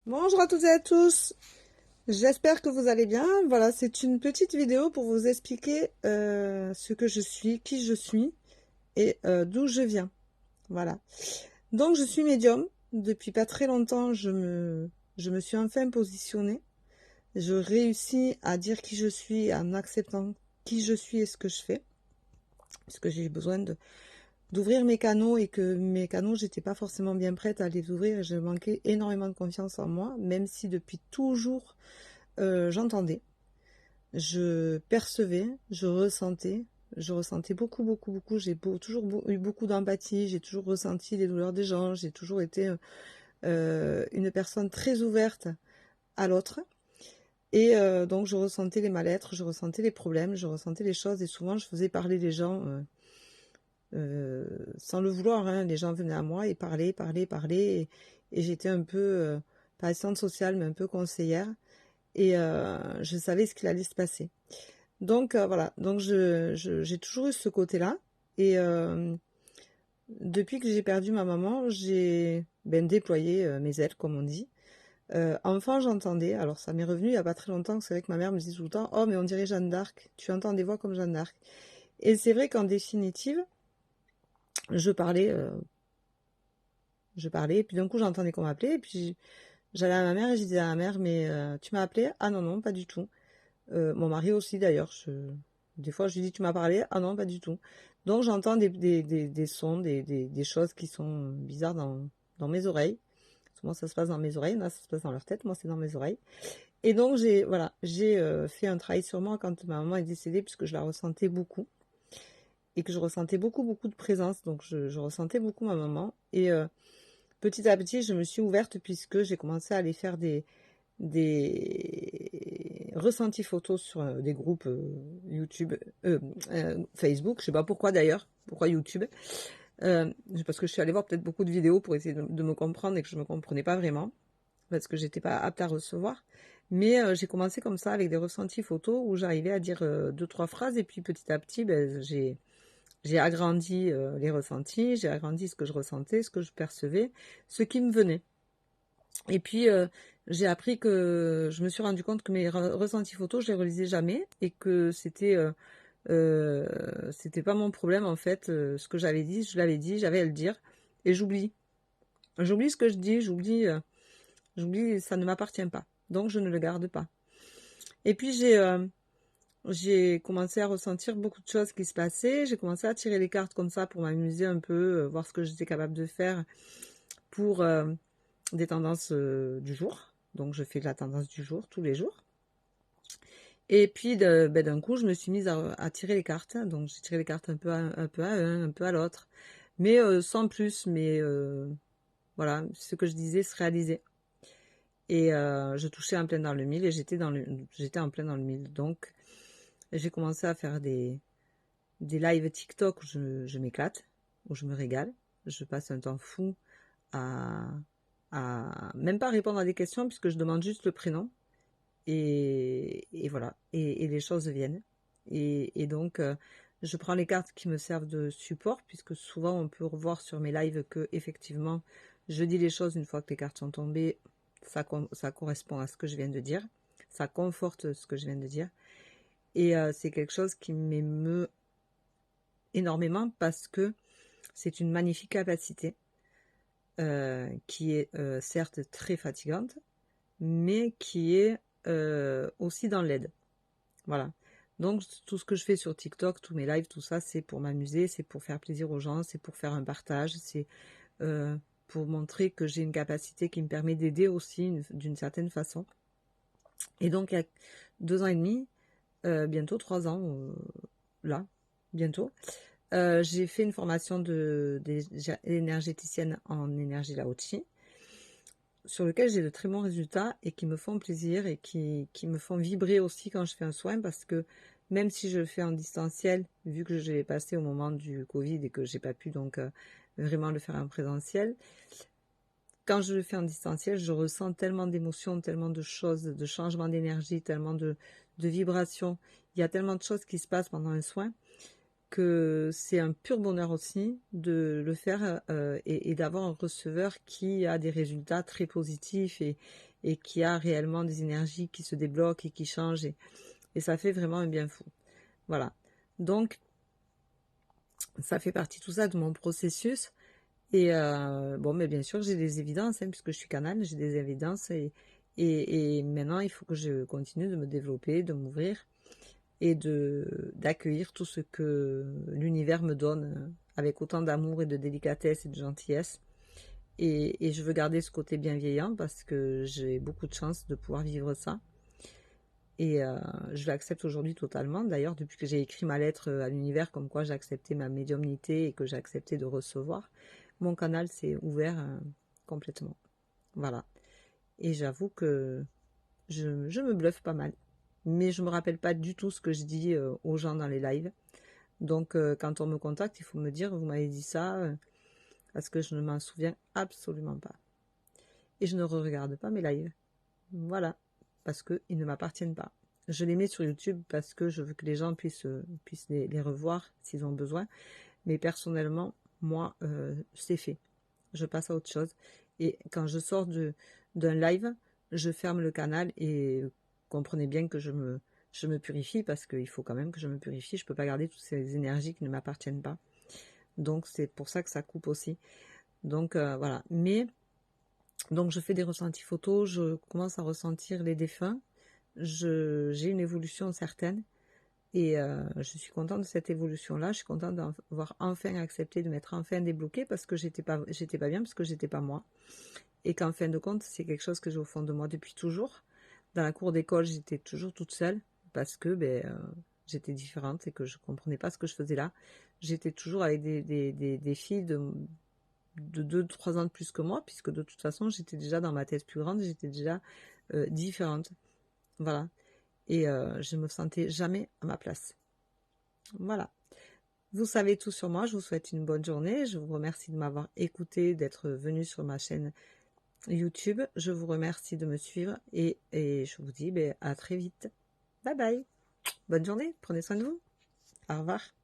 Bonjour à toutes et à tous, j'espère que vous allez bien. Voilà, c'est une petite vidéo pour vous expliquer ce que je suis, qui je suis et d'où je viens. Voilà. Donc je suis médium. Depuis pas très longtemps, je me suis enfin positionnée. Je réussis à dire qui je suis en acceptant qui je suis et ce que je fais. Parce que j'ai eu besoin d'ouvrir mes canaux et que mes canaux, j'étais pas forcément bien prête à les ouvrir et je manquais énormément de confiance en moi, même si depuis toujours j'entendais, je percevais, je ressentais beaucoup, beaucoup, beaucoup. J'ai toujours eu beaucoup d'empathie, j'ai toujours ressenti les douleurs des gens, j'ai toujours été une personne très ouverte à l'autre. Et donc je ressentais les mal-être, je ressentais les problèmes, je ressentais les choses et souvent je faisais parler les gens sans le vouloir, hein. Les gens venaient à moi et parlaient, parlaient, parlaient et j'étais un peu, pas assistante sociale, mais un peu conseillère et je savais ce qu'il allait se passer. Donc voilà, donc j'ai toujours eu ce côté-là. Et depuis que j'ai perdu ma maman, j'ai déployé mes ailes, comme on dit. Enfant, j'entendais, alors ça m'est revenu il n'y a pas très longtemps, c'est vrai que ma mère me disait tout le temps, oh mais on dirait Jeanne d'Arc, tu entends des voix comme Jeanne d'Arc. Et c'est vrai qu'en définitive, je parlais, euh, je parlais, et puis d'un coup j'entendais qu'on m'appelait, et puis j'allais à ma mère et je disais à ma mère, mais tu m'as appelé? Ah non, non, pas du tout. Mon mari aussi d'ailleurs, des fois je lui dis tu m'as parlé, ah non pas du tout. Donc j'entends des sons, des choses qui sont bizarres dans mes oreilles. Souvent ça se passe dans mes oreilles, là ça se passe dans leur tête, moi c'est dans mes oreilles. Et donc j'ai fait un travail sur moi quand ma maman est décédée puisque je la ressentais beaucoup et que je ressentais beaucoup beaucoup de présence, donc je ressentais beaucoup ma maman et petit à petit je me suis ouverte puisque j'ai commencé à aller faire des ressentis photos sur des groupes YouTube, Facebook, je sais pas pourquoi d'ailleurs, pourquoi YouTube, parce que je suis allée voir peut-être beaucoup de vidéos pour essayer de me comprendre et que je me comprenais pas vraiment, parce que j'étais pas apte à recevoir. Mais j'ai commencé comme ça avec des ressentis photos où j'arrivais à dire deux, trois phrases et puis petit à petit, j'ai agrandi les ressentis, j'ai agrandi ce que je ressentais, ce que je percevais, ce qui me venait. Et puis, j'ai appris que je me suis rendu compte que mes ressentis photos, je les relisais jamais et que c'était pas mon problème en fait. Ce que j'avais dit, je l'avais dit, j'avais à le dire et j'oublie. J'oublie ce que je dis, j'oublie, ça ne m'appartient pas. Donc, je ne le garde pas. Et puis, j'ai commencé à ressentir beaucoup de choses qui se passaient. J'ai commencé à tirer les cartes comme ça pour m'amuser un peu, voir ce que j'étais capable de faire pour des tendances du jour. Donc je fais de la tendance du jour tous les jours. Et puis d'un coup, je me suis mise à tirer les cartes. Donc j'ai tiré les cartes un peu à un, un peu à l'autre. Mais sans plus. Mais voilà, ce que je disais se réalisait. Et je touchais en plein dans le mille et j'étais en plein dans le mille. Donc j'ai commencé à faire des lives TikTok où je m'éclate, où je me régale. Je passe un temps fou à, à même pas répondre à des questions puisque je demande juste le prénom et voilà et les choses viennent et donc je prends les cartes qui me servent de support puisque souvent on peut revoir sur mes lives que effectivement je dis les choses une fois que les cartes sont tombées, ça correspond à ce que je viens de dire, ça conforte ce que je viens de dire et c'est quelque chose qui m'émeut énormément parce que c'est une magnifique capacité qui est certes très fatigante, mais qui est aussi dans l'aide. Voilà. Donc tout ce que je fais sur TikTok, tous mes lives, tout ça, c'est pour m'amuser, c'est pour faire plaisir aux gens, c'est pour faire un partage, c'est euh, pour montrer que j'ai une capacité qui me permet d'aider aussi d'une certaine façon. Et donc il y a 2 ans et demi, bientôt 3 ans, là, bientôt, j'ai fait une formation d'énergéticienne en énergie Lao-Chi, sur lequel j'ai de très bons résultats et qui me font plaisir et qui me font vibrer aussi quand je fais un soin parce que même si je le fais en distanciel, vu que je l'ai passé au moment du Covid et que j'ai pas pu donc vraiment le faire en présentiel, quand je le fais en distanciel, je ressens tellement d'émotions, tellement de choses, de changements d'énergie, tellement de vibrations. Il y a tellement de choses qui se passent pendant un soin que c'est un pur bonheur aussi de le faire et d'avoir un receveur qui a des résultats très positifs et qu'il y a réellement des énergies qui se débloquent et qui changent, et ça fait vraiment un bien fou. Voilà. Donc, ça fait partie tout ça de mon processus. Et bon, mais bien sûr, j'ai des évidences, hein, puisque je suis canal, j'ai des évidences. Et maintenant, il faut que je continue de me développer, de m'ouvrir et d'accueillir tout ce que l'univers me donne avec autant d'amour et de délicatesse et de gentillesse. Et je veux garder ce côté bienveillant parce que j'ai beaucoup de chance de pouvoir vivre ça. Et je l'accepte aujourd'hui totalement. D'ailleurs, depuis que j'ai écrit ma lettre à l'univers, comme quoi j'ai accepté ma médiumnité et que j'ai accepté de recevoir, mon canal s'est ouvert complètement. Voilà. Et j'avoue que je me bluffe pas mal. Mais je me rappelle pas du tout ce que je dis aux gens dans les lives. Donc, quand on me contacte, il faut me dire, vous m'avez dit ça, parce que je ne m'en souviens absolument pas. Et je ne regarde pas mes lives. Voilà. Parce qu'ils ne m'appartiennent pas. Je les mets sur YouTube parce que je veux que les gens puissent les revoir s'ils ont besoin. Mais personnellement, moi, c'est fait. Je passe à autre chose. Et quand je sors d'un live, je ferme le canal et comprenez bien que je me purifie parce qu'il faut quand même que je me purifie. Je ne peux pas garder toutes ces énergies qui ne m'appartiennent pas. Donc, c'est pour ça que ça coupe aussi. Donc, voilà. Mais, donc, je fais des ressentis photos. Je commence à ressentir les défunts. J'ai une évolution certaine. Et je suis contente de cette évolution-là. Je suis contente d'avoir enfin accepté de m'être enfin débloquée parce que j'étais pas bien, parce que j'étais pas moi. Et qu'en fin de compte, c'est quelque chose que j'ai au fond de moi depuis toujours. Dans la cour d'école, j'étais toujours toute seule parce que j'étais différente et que je comprenais pas ce que je faisais là. J'étais toujours avec des filles de 2-3 ans de plus que moi, puisque de toute façon, j'étais déjà dans ma tête plus grande, j'étais déjà différente. Voilà. Et je me sentais jamais à ma place. Voilà. Vous savez tout sur moi. Je vous souhaite une bonne journée. Je vous remercie de m'avoir écouté, d'être venu sur ma chaîne YouTube. Je vous remercie de me suivre et je vous dis à très vite. Bye bye. Bonne journée. Prenez soin de vous. Au revoir.